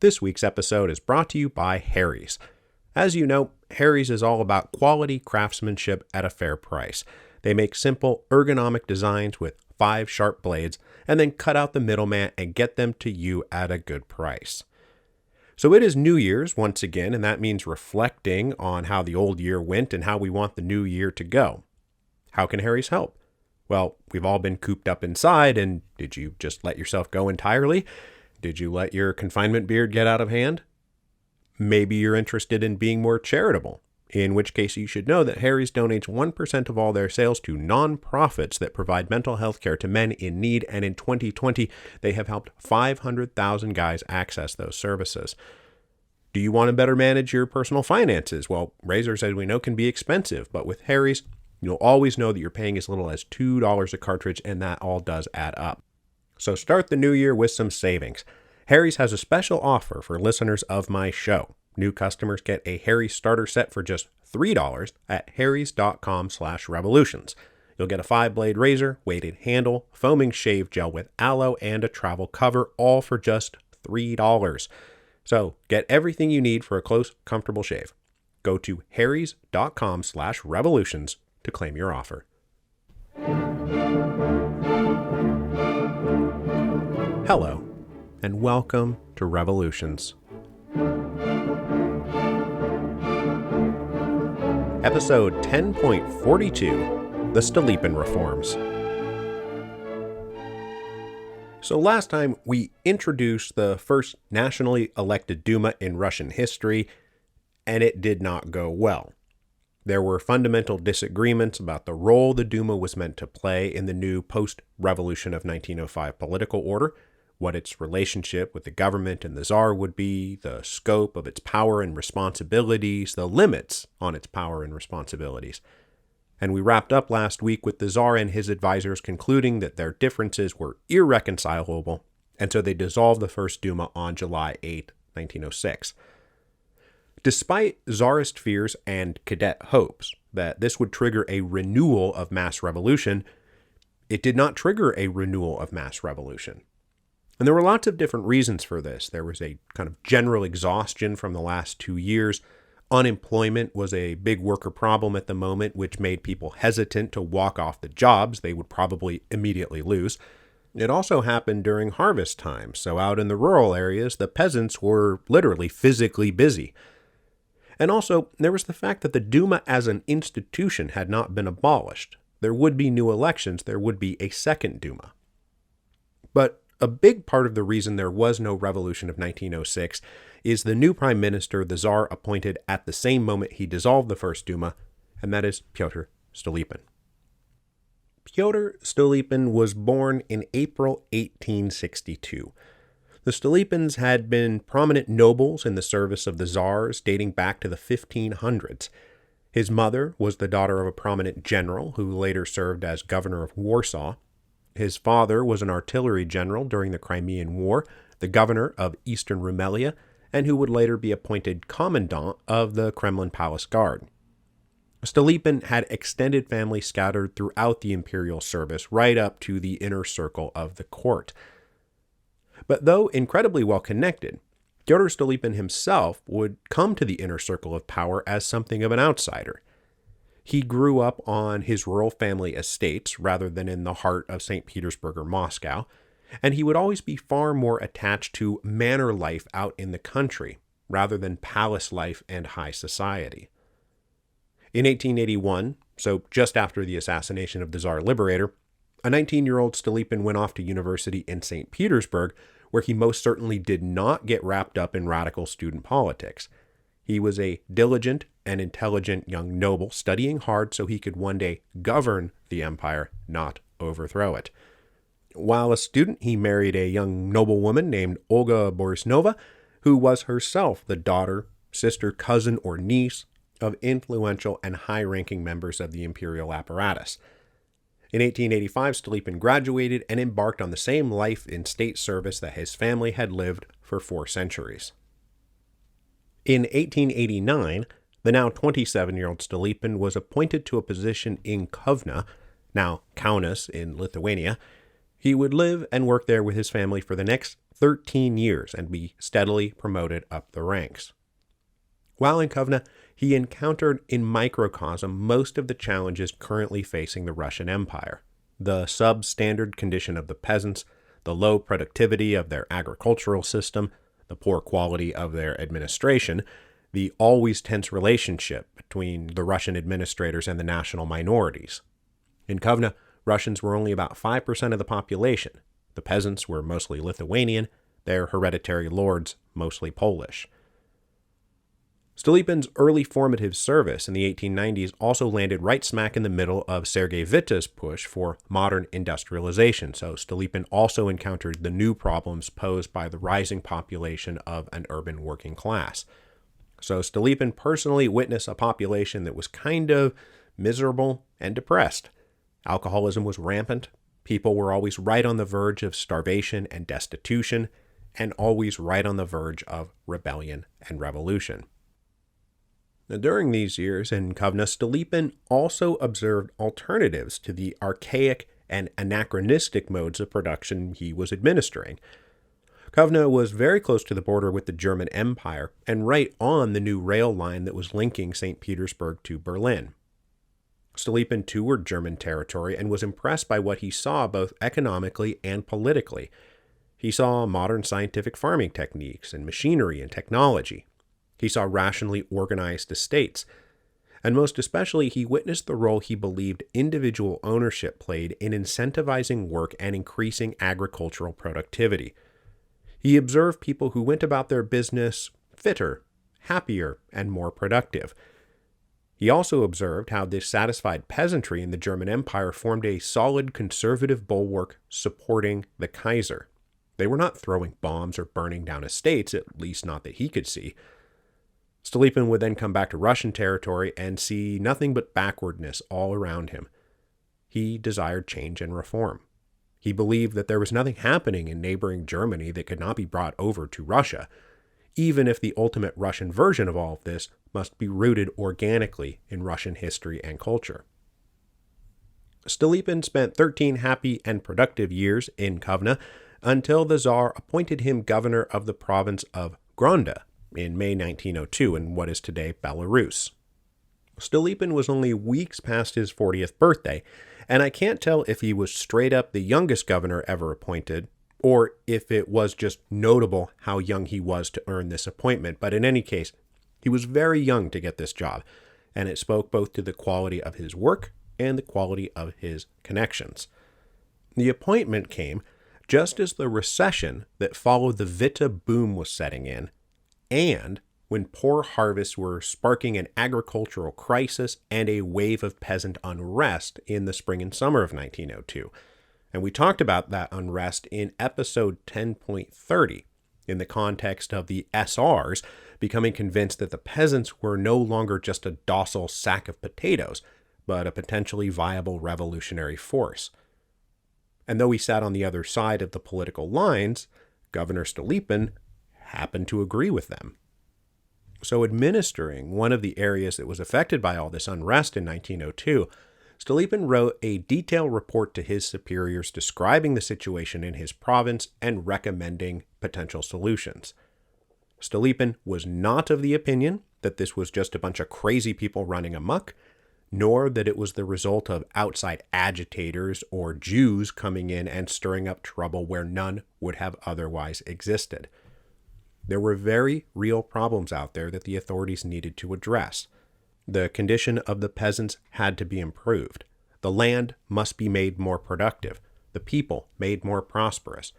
This week's episode is brought to you by Harry's. As you know, Harry's is all about quality craftsmanship at a fair price. They make simple, ergonomic designs with 5 sharp blades and then cut out the middleman and get them to you at a good price. So it is New Year's once again, and that means reflecting on how the old year went and how we want the new year to go. How can Harry's help? Well, we've all been cooped up inside, and did you just let yourself go entirely? Did you let your confinement beard get out of hand? Maybe you're interested in being more charitable, in which case you should know that Harry's donates 1% of all their sales to nonprofits that provide mental health care to men in need, and in 2020, they have helped 500,000 guys access those services. Do you want to better manage your personal finances? Well, razors, as we know, can be expensive, but with Harry's, you'll always know that you're paying as little as $2 a cartridge, and that all does add up. So start the new year with some savings. Harry's has a special offer for listeners of my show. New customers get a Harry's starter set for just $3 at harrys.com/revolutions. You'll get a 5-blade razor, weighted handle, foaming shave gel with aloe, and a travel cover, all for just $3. So get everything you need for a close, comfortable shave. Go to harrys.com/revolutions to claim your offer. Hello, and welcome to Revolutions. Episode 10.42, The Stolypin Reforms. So last time we introduced the first nationally elected Duma in Russian history, and it did not go well. There were fundamental disagreements about the role the Duma was meant to play in the new post-revolution of 1905 political order, what its relationship with the government and the Tsar would be, the scope of its power and responsibilities, the limits on its power and responsibilities. And we wrapped up last week with the Tsar and his advisors concluding that their differences were irreconcilable, and so they dissolved the First Duma on July 8, 1906. Despite Tsarist fears and cadet hopes that this would trigger a renewal of mass revolution, it did not trigger a renewal of mass revolution. And there were lots of different reasons for this. There was a kind of general exhaustion from the last 2 years. Unemployment was a big worker problem at the moment, which made people hesitant to walk off the jobs they would probably immediately lose. It also happened during harvest time, so out in the rural areas, the peasants were literally physically busy. And also, there was the fact that the Duma as an institution had not been abolished. There would be new elections, there would be a second Duma. But a big part of the reason there was no revolution of 1906 is the new prime minister the Tsar appointed at the same moment he dissolved the First Duma, and that is Pyotr Stolypin. Pyotr Stolypin was born in April 1862. The Stolypins had been prominent nobles in the service of the Tsars dating back to the 1500s. His mother was the daughter of a prominent general who later served as governor of Warsaw. His father was an artillery general during the Crimean War, the governor of Eastern Rumelia, and who would later be appointed commandant of the Kremlin Palace Guard. Stolypin had extended family scattered throughout the imperial service, right up to the inner circle of the court. But though incredibly well connected, Pyotr Stolypin himself would come to the inner circle of power as something of an outsider. He grew up on his rural family estates rather than in the heart of St. Petersburg or Moscow, and he would always be far more attached to manor life out in the country rather than palace life and high society. In 1881, so just after the assassination of the Tsar Liberator, a 19-year-old Stolypin went off to university in St. Petersburg, where he most certainly did not get wrapped up in radical student politics. He was a diligent and intelligent young noble, studying hard so he could one day govern the empire, not overthrow it. While a student, he married a young noblewoman named Olga Borisnova, who was herself the daughter, sister, cousin, or niece of influential and high-ranking members of the imperial apparatus. In 1885, Stolypin graduated and embarked on the same life in state service that his family had lived for 4 centuries. In 1889, the now 27-year-old Stolypin was appointed to a position in Kovna, now Kaunas in Lithuania. He would live and work there with his family for the next 13 years and be steadily promoted up the ranks. While in Kovno, he encountered in microcosm most of the challenges currently facing the Russian Empire: the substandard condition of the peasants, the low productivity of their agricultural system, the poor quality of their administration, the always tense relationship between the Russian administrators and the national minorities. In Kovno, Russians were only about 5% of the population. The peasants were mostly Lithuanian, their hereditary lords mostly Polish. Stolypin's early formative service in the 1890s also landed right smack in the middle of Sergei Witta's push for modern industrialization, so Stolypin also encountered the new problems posed by the rising population of an urban working class. So Stolypin personally witnessed a population that was kind of miserable and depressed. Alcoholism was rampant, people were always right on the verge of starvation and destitution, and always right on the verge of rebellion and revolution. Now, during these years in Kovno, Stolypin also observed alternatives to the archaic and anachronistic modes of production he was administering. Kovno was very close to the border with the German Empire and right on the new rail line that was linking St. Petersburg to Berlin. Stolypin toured German territory and was impressed by what he saw both economically and politically. He saw modern scientific farming techniques and machinery and technology. He saw rationally organized estates, and most especially he witnessed the role he believed individual ownership played in incentivizing work and increasing agricultural productivity. He observed people who went about their business fitter, happier, and more productive. He also observed how this satisfied peasantry in the German Empire formed a solid conservative bulwark supporting the Kaiser. They were not throwing bombs or burning down estates, at least not that he could see. Stolypin would then come back to Russian territory and see nothing but backwardness all around him. He desired change and reform. He believed that there was nothing happening in neighboring Germany that could not be brought over to Russia, even if the ultimate Russian version of all of this must be rooted organically in Russian history and culture. Stolypin spent 13 happy and productive years in Kovno until the Tsar appointed him governor of the province of Gronda in May 1902 in what is today Belarus. Stolypin was only weeks past his 40th birthday, and I can't tell if he was straight up the youngest governor ever appointed, or if it was just notable how young he was to earn this appointment, but in any case, he was very young to get this job, and it spoke both to the quality of his work and the quality of his connections. The appointment came just as the recession that followed the Witta boom was setting in, and when poor harvests were sparking an agricultural crisis and a wave of peasant unrest in the spring and summer of 1902. And we talked about that unrest in episode 10.30 in the context of the SRs becoming convinced that the peasants were no longer just a docile sack of potatoes, but a potentially viable revolutionary force. And though he sat on the other side of the political lines, Governor Stolypin happened to agree with them. So administering one of the areas that was affected by all this unrest in 1902, Stolypin wrote a detailed report to his superiors describing the situation in his province and recommending potential solutions. Stolypin was not of the opinion that this was just a bunch of crazy people running amok, nor that it was the result of outside agitators or Jews coming in and stirring up trouble where none would have otherwise existed. There were very real problems out there that the authorities needed to address. The condition of the peasants had to be improved. The land must be made more productive. The people made more prosperous.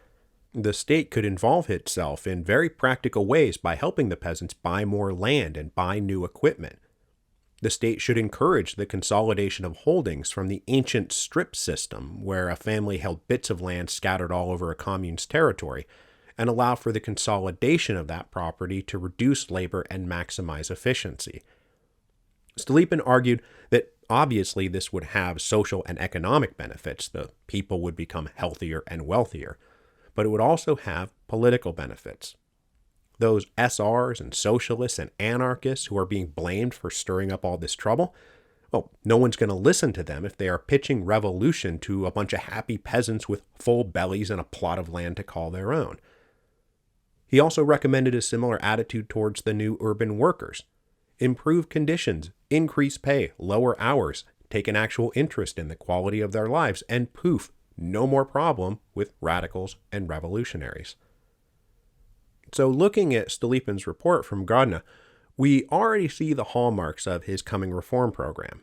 The state could involve itself in very practical ways by helping the peasants buy more land and buy new equipment. The state should encourage the consolidation of holdings from the ancient strip system, where a family held bits of land scattered all over a commune's territory, and allow for the consolidation of that property to reduce labor and maximize efficiency. Stolypin argued that obviously this would have social and economic benefits. The people would become healthier and wealthier, but it would also have political benefits. Those SRs and socialists and anarchists who are being blamed for stirring up all this trouble, well, no one's going to listen to them if they are pitching revolution to a bunch of happy peasants with full bellies and a plot of land to call their own. He also recommended a similar attitude towards the new urban workers. Improve conditions, increase pay, lower hours, take an actual interest in the quality of their lives, and poof, no more problem with radicals and revolutionaries. So looking at Stolypin's report from Grodno, we already see the hallmarks of his coming reform program.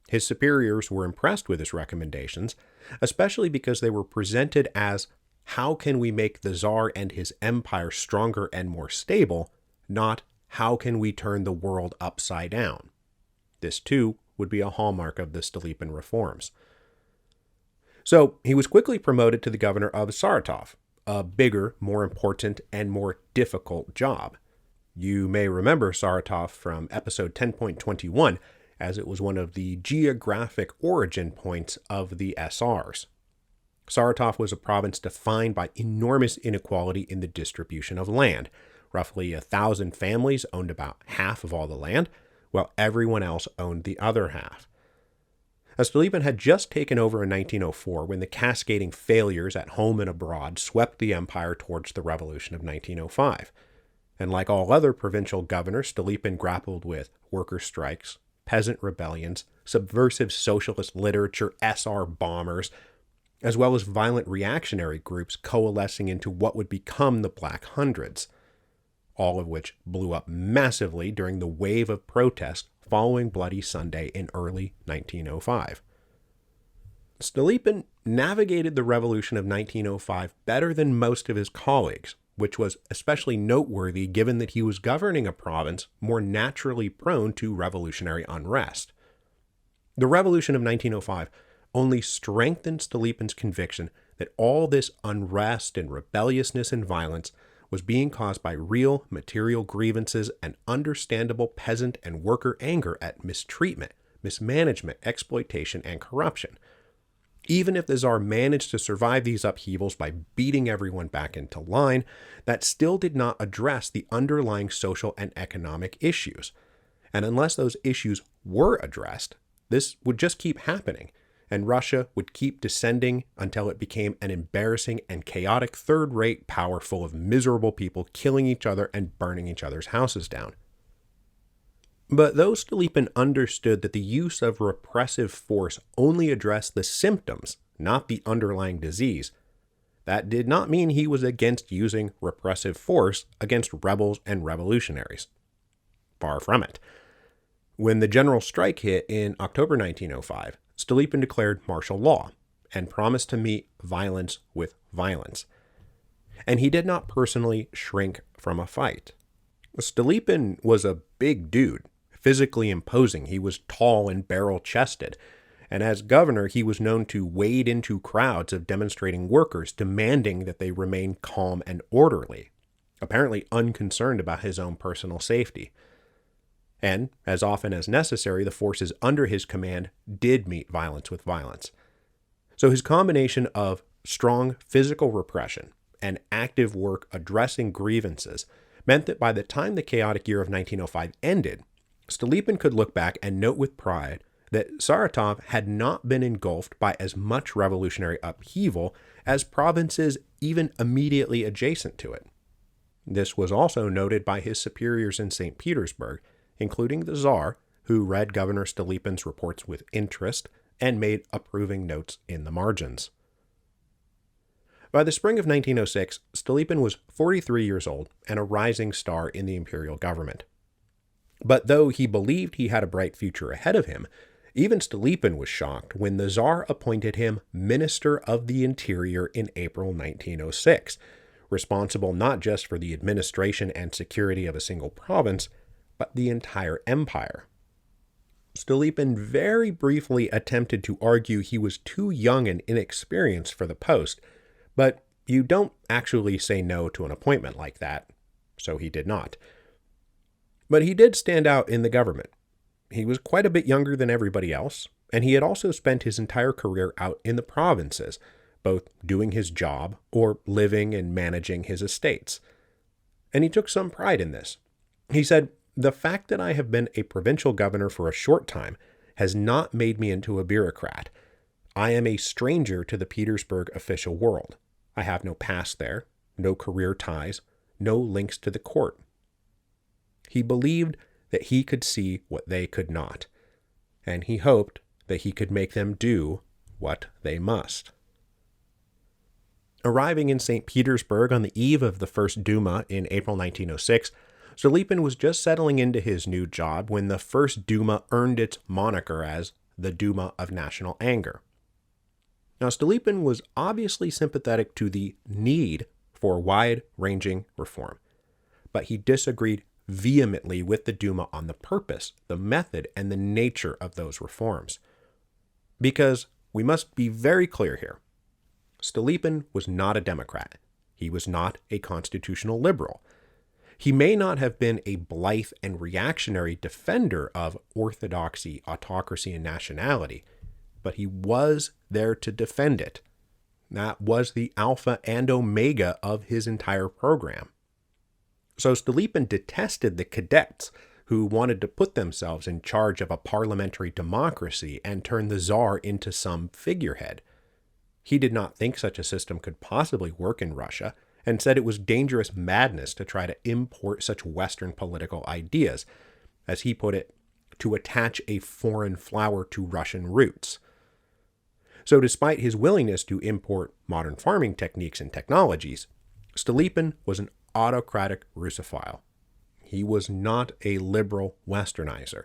His superiors were impressed with his recommendations, especially because they were presented as how can we make the Tsar and his empire stronger and more stable, not how can we turn the world upside down. This too would be a hallmark of the Stolypin Reforms. So he was quickly promoted to the governor of Saratov, a bigger, more important, and more difficult job. You may remember Saratov from episode 10.21, as it was one of the geographic origin points of the SRs. Saratov was a province defined by enormous inequality in the distribution of land. Roughly 1,000 families owned about half of all the land, while everyone else owned the other half. Stolypin had just taken over in 1904 when the cascading failures at home and abroad swept the empire towards the revolution of 1905. And like all other provincial governors, Stolypin grappled with worker strikes, peasant rebellions, subversive socialist literature, SR bombers, as well as violent reactionary groups coalescing into what would become the Black Hundreds, all of which blew up massively during the wave of protest following Bloody Sunday in early 1905. Stolypin navigated the revolution of 1905 better than most of his colleagues, which was especially noteworthy given that he was governing a province more naturally prone to revolutionary unrest. The revolution of 1905 only strengthened Stolypin's conviction that all this unrest and rebelliousness and violence was being caused by real material grievances and understandable peasant and worker anger at mistreatment, mismanagement, exploitation, and corruption. Even if the Tsar managed to survive these upheavals by beating everyone back into line, that still did not address the underlying social and economic issues. And unless those issues were addressed, this would just keep happening, and Russia would keep descending until it became an embarrassing and chaotic third-rate power full of miserable people killing each other and burning each other's houses down. But though Stolypin understood that the use of repressive force only addressed the symptoms, not the underlying disease, that did not mean he was against using repressive force against rebels and revolutionaries. Far from it. When the general strike hit in October 1905, Stolypin declared martial law and promised to meet violence with violence. And he did not personally shrink from a fight. Stolypin was a big dude, physically imposing. He was tall and barrel-chested, and as governor, he was known to wade into crowds of demonstrating workers, demanding that they remain calm and orderly, apparently unconcerned about his own personal safety. And, as often as necessary, the forces under his command did meet violence with violence. So his combination of strong physical repression and active work addressing grievances meant that by the time the chaotic year of 1905 ended, Stolypin could look back and note with pride that Saratov had not been engulfed by as much revolutionary upheaval as provinces even immediately adjacent to it. This was also noted by his superiors in St. Petersburg, including the Tsar, who read Governor Stolypin's reports with interest and made approving notes in the margins. By the spring of 1906, Stolypin was 43 years old and a rising star in the imperial government. But though he believed he had a bright future ahead of him, even Stolypin was shocked when the Tsar appointed him Minister of the Interior in April 1906, responsible not just for the administration and security of a single province, but the entire empire. Stolypin very briefly attempted to argue he was too young and inexperienced for the post, but you don't actually say no to an appointment like that, so he did not. But he did stand out in the government. He was quite a bit younger than everybody else, and he had also spent his entire career out in the provinces, both doing his job or living and managing his estates. And he took some pride in this. He said, "The fact that I have been a provincial governor for a short time has not made me into a bureaucrat. I am a stranger to the Petersburg official world. I have no past there, no career ties, no links to the court. He believed that he could see what they could not, and he hoped that he could make them do what they must. Arriving in St. Petersburg on the eve of the First Duma in April 1906, Stolypin was just settling into his new job when the First Duma earned its moniker as the Duma of National Anger. Now, Stolypin was obviously sympathetic to the need for wide-ranging reform, but he disagreed vehemently with the Duma on the purpose, the method, and the nature of those reforms. Because we must be very clear here. Stolypin was not a Democrat. He was not a constitutional liberal. He may not have been a blithe and reactionary defender of orthodoxy, autocracy, and nationality, but he was there to defend it. That was the alpha and omega of his entire program. So Stolypin detested the cadets who wanted to put themselves in charge of a parliamentary democracy and turn the Tsar into some figurehead. He did not think such a system could possibly work in Russia, and said it was dangerous madness to try to import such Western political ideas, as he put it, to attach a foreign flower to Russian roots. So despite his willingness to import modern farming techniques and technologies, Stolypin was an autocratic Russophile. He was not a liberal Westernizer.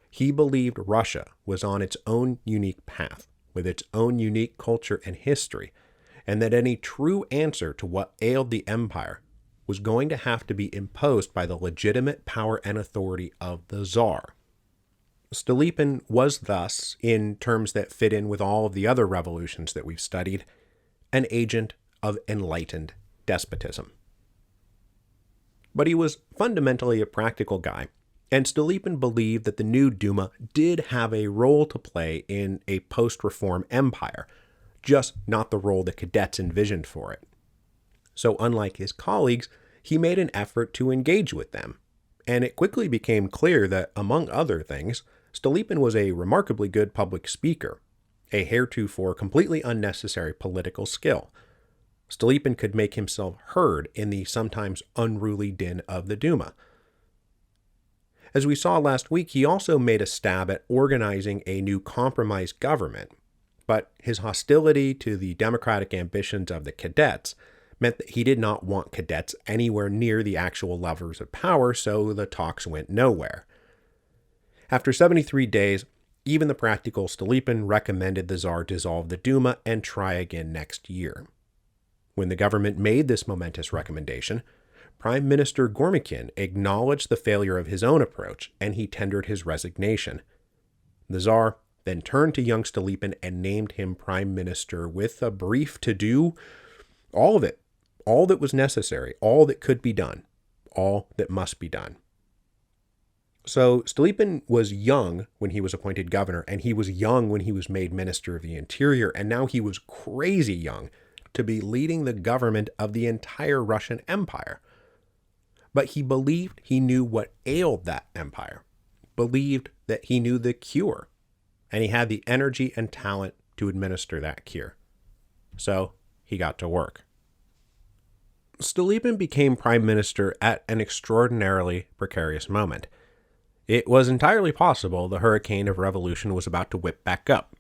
He believed Russia was on its own unique path, with its own unique culture and history, and that any true answer to what ailed the empire was going to have to be imposed by the legitimate power and authority of the Tsar. Stolypin was thus, in terms that fit in with all of the other revolutions that we've studied, an agent of enlightened despotism. But he was fundamentally a practical guy, and Stolypin believed that the new Duma did have a role to play in a post-reform empire, just not the role the cadets envisioned for it. So unlike his colleagues, he made an effort to engage with them, and it quickly became clear that, among other things, Stolypin was a remarkably good public speaker, a heretofore completely unnecessary political skill. Stolypin could make himself heard in the sometimes unruly din of the Duma. As we saw last week, he also made a stab at organizing a new compromise government, but his hostility to the democratic ambitions of the cadets meant that he did not want cadets anywhere near the actual levers of power, so the talks went nowhere. After 73 days, even the practical Stolypin recommended the Tsar dissolve the Duma and try again next year. When the government made this momentous recommendation, Prime Minister Gormykhin acknowledged the failure of his own approach, and he tendered his resignation. The Tsar then turned to young Stolypin and named him prime minister with a brief to do all of it, all that was necessary, all that could be done, all that must be done. So Stolypin was young when he was appointed governor, and he was young when he was made Minister of the Interior, and now he was crazy young to be leading the government of the entire Russian Empire. But he believed he knew what ailed that empire, believed that he knew the cure, and he had the energy and talent to administer that cure. So he got to work. Stolypin became prime minister at an extraordinarily precarious moment. It was entirely possible the hurricane of revolution was about to whip back up.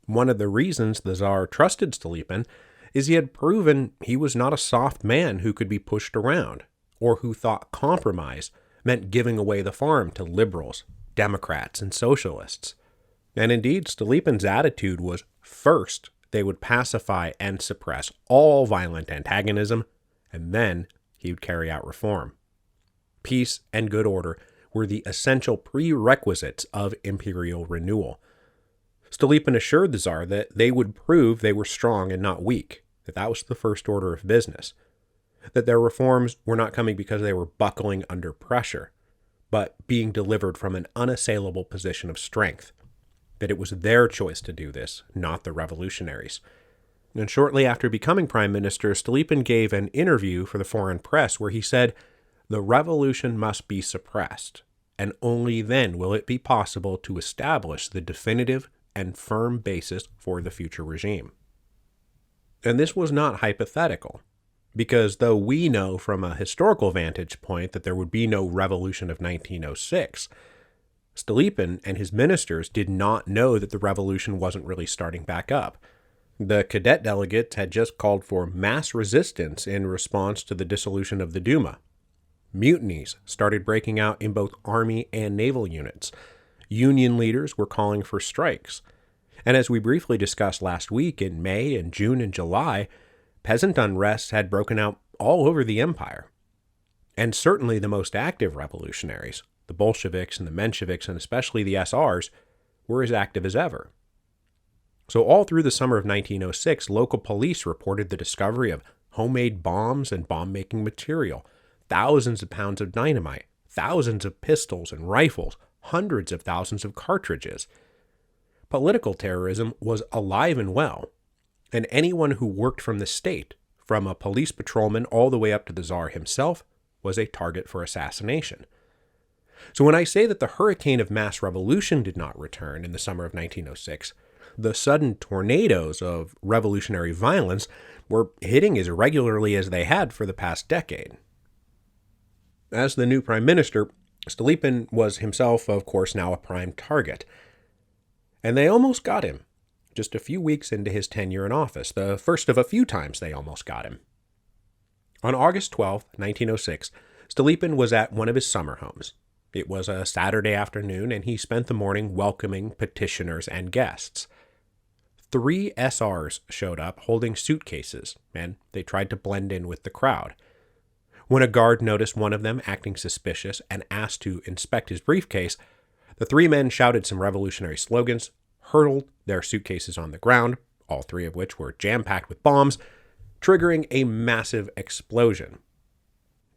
One of the reasons the Tsar trusted Stolypin is he had proven he was not a soft man who could be pushed around, or who thought compromise meant giving away the farm to liberals, Democrats, and socialists. And indeed, Stolypin's attitude was, first, they would pacify and suppress all violent antagonism, and then he would carry out reform. Peace and good order were the essential prerequisites of imperial renewal. Stolypin assured the Tsar that they would prove they were strong and not weak, that was the first order of business, that their reforms were not coming because they were buckling under pressure, but being delivered from an unassailable position of strength, that it was their choice to do this, not the revolutionaries. And shortly after becoming prime minister, Stolypin gave an interview for the foreign press where he said, "The revolution must be suppressed, and only then will it be possible to establish the definitive and firm basis for the future regime." And this was not hypothetical. Because though we know from a historical vantage point that there would be no revolution of 1906, Stolypin and his ministers did not know that the revolution wasn't really starting back up. The cadet delegates had just called for mass resistance in response to the dissolution of the Duma. Mutinies started breaking out in both army and naval units. Union leaders were calling for strikes. And as we briefly discussed last week, in May and June and July, peasant unrests had broken out all over the empire. And certainly the most active revolutionaries, the Bolsheviks and the Mensheviks, and especially the SRs, were as active as ever. So all through the summer of 1906, local police reported the discovery of homemade bombs and bomb-making material, thousands of pounds of dynamite, thousands of pistols and rifles, hundreds of thousands of cartridges. Political terrorism was alive and well, and anyone who worked from the state, from a police patrolman all the way up to the Tsar himself, was a target for assassination. So when I say that the hurricane of mass revolution did not return in the summer of 1906, the sudden tornadoes of revolutionary violence were hitting as regularly as they had for the past decade. As the new prime minister, Stolypin was himself, of course, now a prime target. And they almost got him, just a few weeks into his tenure in office, the first of a few times they almost got him. On August 12, 1906, Stolypin was at one of his summer homes. It was a Saturday afternoon, and he spent the morning welcoming petitioners and guests. 3 SRs showed up holding suitcases, and they tried to blend in with the crowd. When a guard noticed one of them acting suspicious and asked to inspect his briefcase, the 3 men shouted some revolutionary slogans, hurled their suitcases on the ground, all 3 of which were jam-packed with bombs, triggering a massive explosion.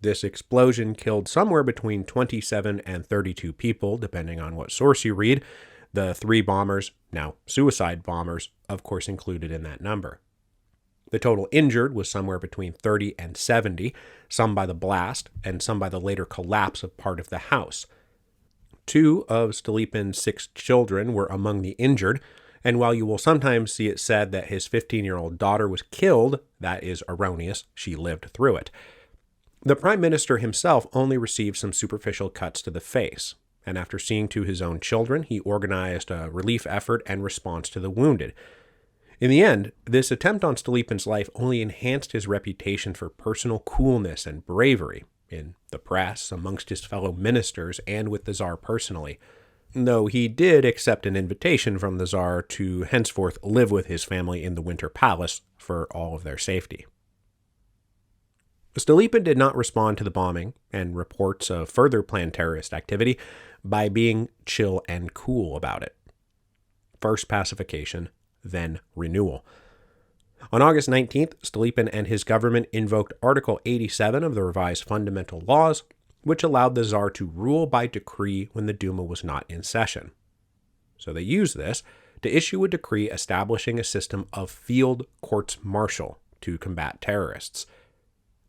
This explosion killed somewhere between 27 and 32 people, depending on what source you read. The 3 bombers, now suicide bombers, of course included in that number. The total injured was somewhere between 30 and 70, some by the blast and some by the later collapse of part of the house. 2 of Stolypin's 6 children were among the injured, and while you will sometimes see it said that his 15-year-old daughter was killed, that is erroneous. She lived through it. The prime minister himself only received some superficial cuts to the face, and after seeing to his own children, he organized a relief effort and response to the wounded. In the end, this attempt on Stolypin's life only enhanced his reputation for personal coolness and bravery in the press, amongst his fellow ministers, and with the Tsar personally, though he did accept an invitation from the Tsar to henceforth live with his family in the Winter Palace for all of their safety. Stolypin did not respond to the bombing and reports of further planned terrorist activity by being chill and cool about it. First pacification, then renewal. On August 19th, Stolypin and his government invoked Article 87 of the revised fundamental laws, which allowed the Tsar to rule by decree when the Duma was not in session. So they used this to issue a decree establishing a system of field courts-martial to combat terrorists.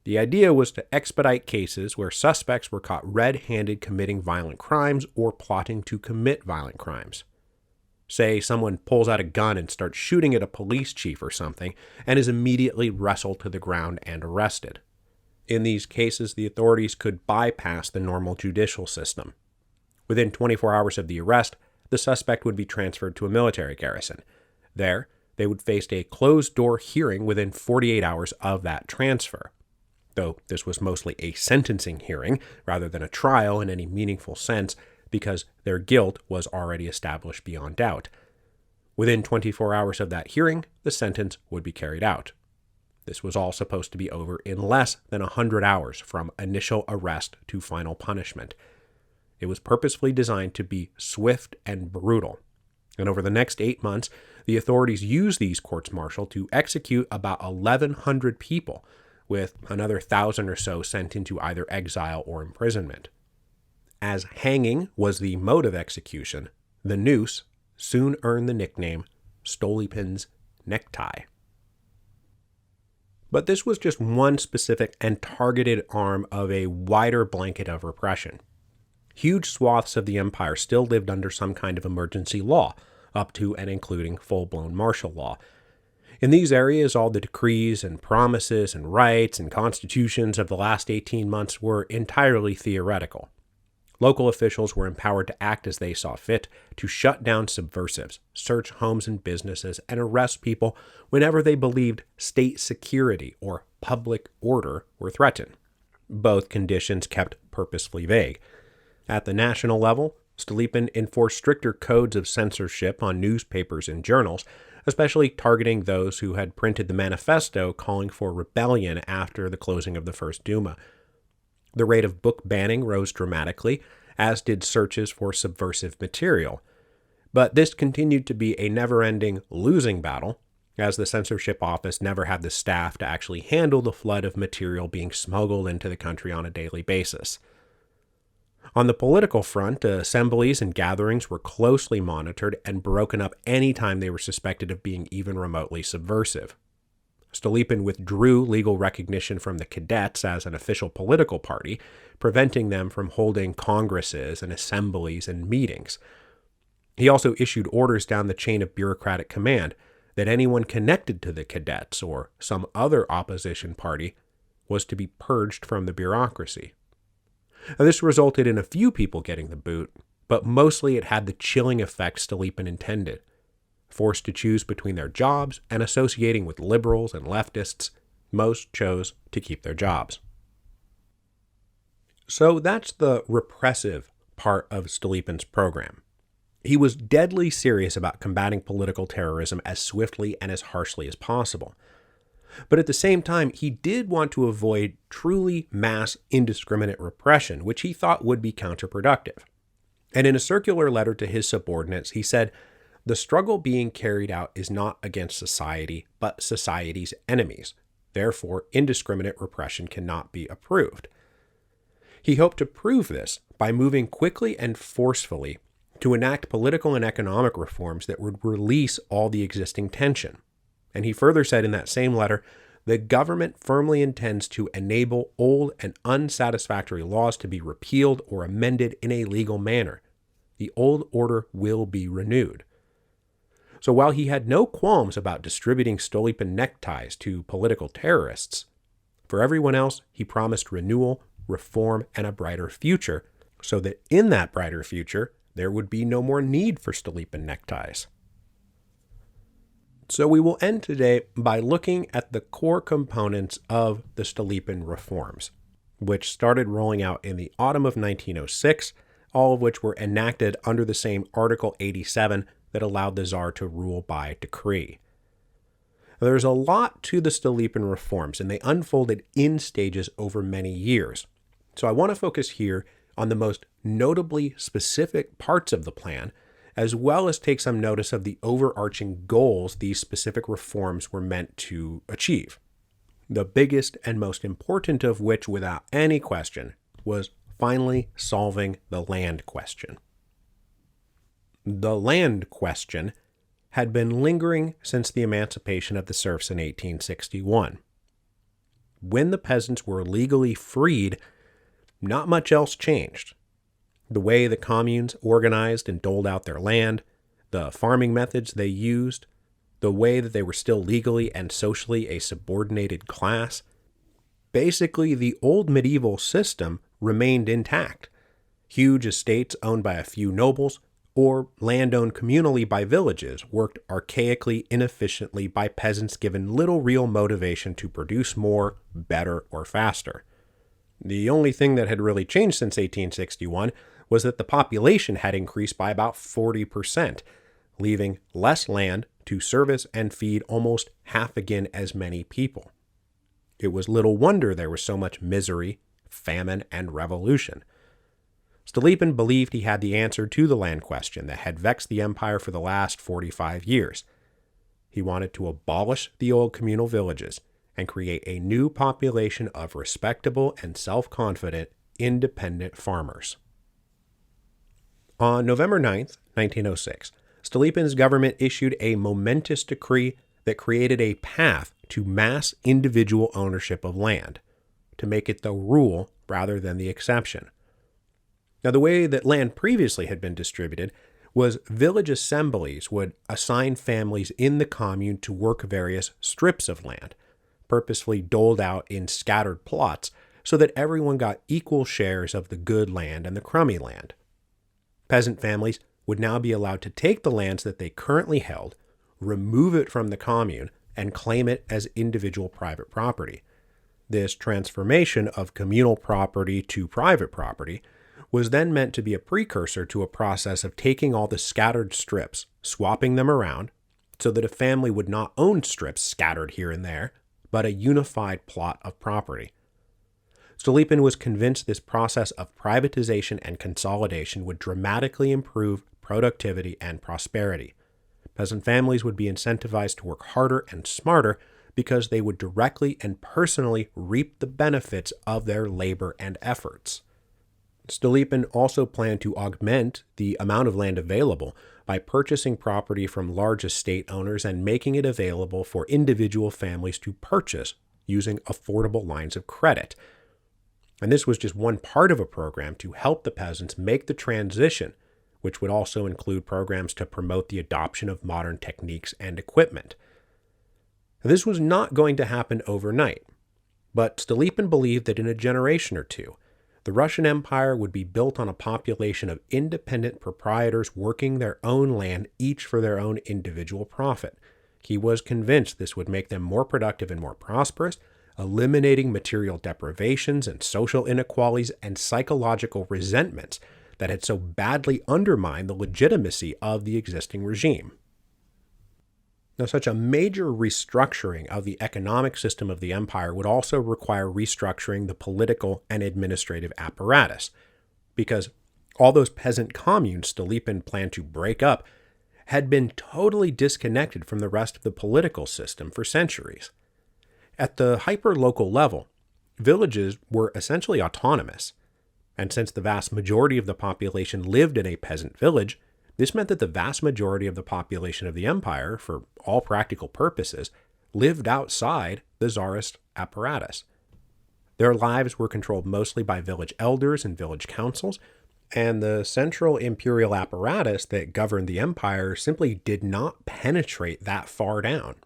The idea was to expedite cases where suspects were caught red-handed committing violent crimes or plotting to commit violent crimes. Say someone pulls out a gun and starts shooting at a police chief or something and is immediately wrestled to the ground and arrested. In these cases, the authorities could bypass the normal judicial system. Within 24 hours of the arrest, the suspect would be transferred to a military garrison. There, they would face a closed-door hearing within 48 hours of that transfer. Though this was mostly a sentencing hearing rather than a trial in any meaningful sense, because their guilt was already established beyond doubt. Within 24 hours of that hearing, the sentence would be carried out. This was all supposed to be over in less than 100 hours from initial arrest to final punishment. It was purposefully designed to be swift and brutal. And over the next 8 months, the authorities used these courts-martial to execute about 1,100 people, with another 1,000 or so sent into either exile or imprisonment. As hanging was the mode of execution, the noose soon earned the nickname Stolypin's necktie. But this was just one specific and targeted arm of a wider blanket of repression. Huge swaths of the empire still lived under some kind of emergency law, up to and including full-blown martial law. In these areas, all the decrees and promises and rights and constitutions of the last 18 months were entirely theoretical. Local officials were empowered to act as they saw fit, to shut down subversives, search homes and businesses, and arrest people whenever they believed state security or public order were threatened. Both conditions kept purposefully vague. At the national level, Stolypin enforced stricter codes of censorship on newspapers and journals, especially targeting those who had printed the manifesto calling for rebellion after the closing of the First Duma. The rate of book banning rose dramatically, as did searches for subversive material. But this continued to be a never-ending losing battle, as the censorship office never had the staff to actually handle the flood of material being smuggled into the country on a daily basis. On the political front, assemblies and gatherings were closely monitored and broken up any time they were suspected of being even remotely subversive. Stolypin withdrew legal recognition from the cadets as an official political party, preventing them from holding congresses and assemblies and meetings. He also issued orders down the chain of bureaucratic command that anyone connected to the cadets or some other opposition party was to be purged from the bureaucracy. Now, this resulted in a few people getting the boot, but mostly it had the chilling effect Stolypin intended. Forced to choose between their jobs and associating with liberals and leftists, most chose to keep their jobs. So that's the repressive part of Stolypin's program. He was deadly serious about combating political terrorism as swiftly and as harshly as possible. But at the same time, he did want to avoid truly mass, indiscriminate repression, which he thought would be counterproductive. And in a circular letter to his subordinates, he said, "The struggle being carried out is not against society, but society's enemies. Therefore, indiscriminate repression cannot be approved." He hoped to prove this by moving quickly and forcefully to enact political and economic reforms that would release all the existing tension. And he further said in that same letter, "The government firmly intends to enable old and unsatisfactory laws to be repealed or amended in a legal manner. The old order will be renewed." So while he had no qualms about distributing Stolypin neckties to political terrorists, for everyone else he promised renewal, reform, and a brighter future, so that in that brighter future there would be no more need for Stolypin neckties. So we will end today by looking at the core components of the Stolypin Reforms, which started rolling out in the autumn of 1906, all of which were enacted under the same Article 87 that allowed the Tsar to rule by decree. There's a lot to the Stolypin Reforms, and they unfolded in stages over many years. So I want to focus here on the most notably specific parts of the plan, as well as take some notice of the overarching goals these specific reforms were meant to achieve. The biggest and most important of which, without any question, was finally solving the land question. The land question had been lingering since the emancipation of the serfs in 1861. When the peasants were legally freed, not much else changed. The way the communes organized and doled out their land, the farming methods they used, the way that they were still legally and socially a subordinated class. Basically, the old medieval system remained intact. Huge estates owned by a few nobles, or land owned communally by villages, worked archaically, inefficiently by peasants given little real motivation to produce more, better, or faster. The only thing that had really changed since 1861 was that the population had increased by about 40%, leaving less land to service and feed almost half again as many people. It was little wonder there was so much misery, famine, and revolution. Stolypin believed he had the answer to the land question that had vexed the empire for the last 45 years. He wanted to abolish the old communal villages and create a new population of respectable and self-confident, independent farmers. On November 9th, 1906, Stolypin's government issued a momentous decree that created a path to mass individual ownership of land, to make it the rule rather than the exception. Now, the way that land previously had been distributed was village assemblies would assign families in the commune to work various strips of land, purposefully doled out in scattered plots so that everyone got equal shares of the good land and the crummy land. Peasant families would now be allowed to take the lands that they currently held, remove it from the commune, and claim it as individual private property. This transformation of communal property to private property was then meant to be a precursor to a process of taking all the scattered strips, swapping them around, so that a family would not own strips scattered here and there, but a unified plot of property. Stolypin was convinced this process of privatization and consolidation would dramatically improve productivity and prosperity. Peasant families would be incentivized to work harder and smarter because they would directly and personally reap the benefits of their labor and efforts. Stolypin also planned to augment the amount of land available by purchasing property from large estate owners and making it available for individual families to purchase using affordable lines of credit. And this was just one part of a program to help the peasants make the transition, which would also include programs to promote the adoption of modern techniques and equipment. This was not going to happen overnight, but Stolypin believed that in a generation or two, the Russian Empire would be built on a population of independent proprietors working their own land, each for their own individual profit. He was convinced this would make them more productive and more prosperous, eliminating material deprivations and social inequalities and psychological resentments that had so badly undermined the legitimacy of the existing regime. Now, such a major restructuring of the economic system of the empire would also require restructuring the political and administrative apparatus, because all those peasant communes Stolypin planned to break up had been totally disconnected from the rest of the political system for centuries. At the hyper-local level, villages were essentially autonomous, and since the vast majority of the population lived in a peasant village, this meant that the vast majority of the population of the empire, for all practical purposes, lived outside the czarist apparatus. Their lives were controlled mostly by village elders and village councils, and the central imperial apparatus that governed the empire simply did not penetrate that far down.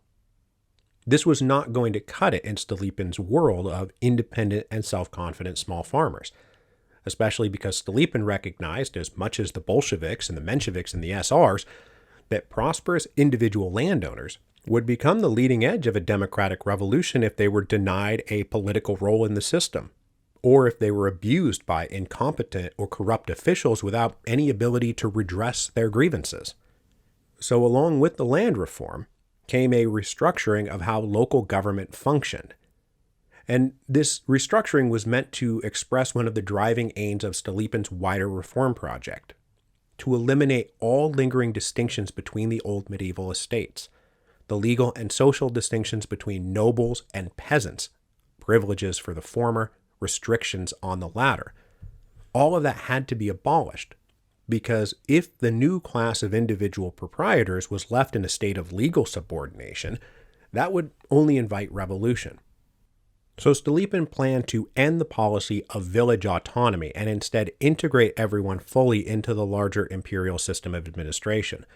This was not going to cut it in Stolypin's world of independent and self-confident small farmers, especially because Stolypin recognized, as much as the Bolsheviks and the Mensheviks and the SRs, that prosperous individual landowners would become the leading edge of a democratic revolution if they were denied a political role in the system, or if they were abused by incompetent or corrupt officials without any ability to redress their grievances. So along with the land reform came a restructuring of how local government functioned. And this restructuring was meant to express one of the driving aims of Stolypin's wider reform project, to eliminate all lingering distinctions between the old medieval estates, the legal and social distinctions between nobles and peasants, privileges for the former, restrictions on the latter. All of that had to be abolished, because if the new class of individual proprietors was left in a state of legal subordination, that would only invite revolution. So Stolypin planned to end the policy of village autonomy and instead integrate everyone fully into the larger imperial system of administration.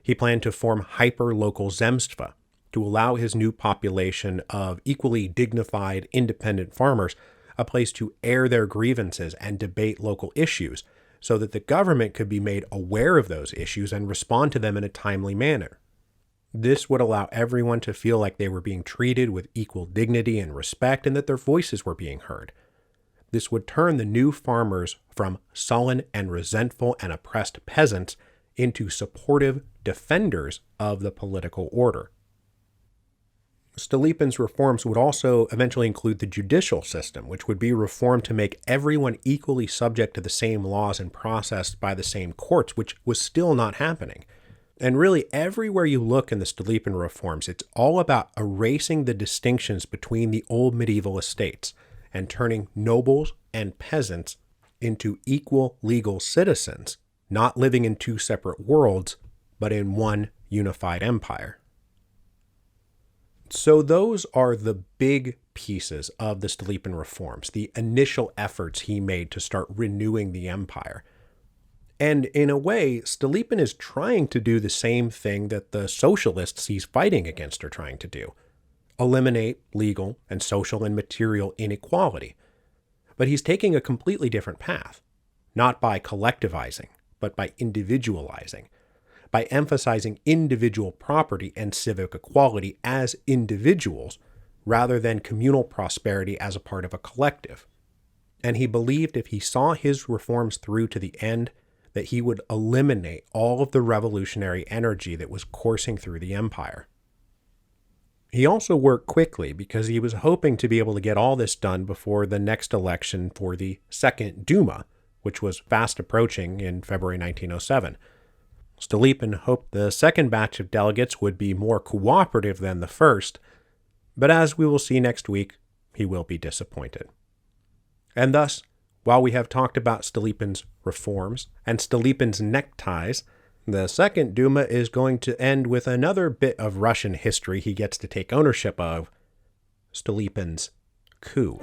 He planned to form hyper-local zemstva to allow his new population of equally dignified, independent farmers a place to air their grievances and debate local issues so that the government could be made aware of those issues and respond to them in a timely manner. This would allow everyone to feel like they were being treated with equal dignity and respect and that their voices were being heard. This would turn the new farmers from sullen and resentful and oppressed peasants into supportive defenders of the political order. Stolypin's reforms would also eventually include the judicial system, which would be reformed to make everyone equally subject to the same laws and processed by the same courts, which was still not happening. And really, everywhere you look in the Stolypin reforms, it's all about erasing the distinctions between the old medieval estates and turning nobles and peasants into equal legal citizens, not living in two separate worlds, but in one unified empire. So those are the big pieces of the Stolypin reforms, the initial efforts he made to start renewing the empire. And in a way, Stolypin is trying to do the same thing that the socialists he's fighting against are trying to do: eliminate legal and social and material inequality. But he's taking a completely different path, not by collectivizing, but by individualizing, by emphasizing individual property and civic equality as individuals rather than communal prosperity as a part of a collective. And he believed if he saw his reforms through to the end, that he would eliminate all of the revolutionary energy that was coursing through the empire. He also worked quickly because he was hoping to be able to get all this done before the next election for the Second Duma, which was fast approaching in February 1907. Stolypin hoped the second batch of delegates would be more cooperative than the first, but as we will see next week, he will be disappointed. And thus, while we have talked about Stolypin's reforms and Stolypin's neckties, the Second Duma is going to end with another bit of Russian history he gets to take ownership of: Stolypin's coup.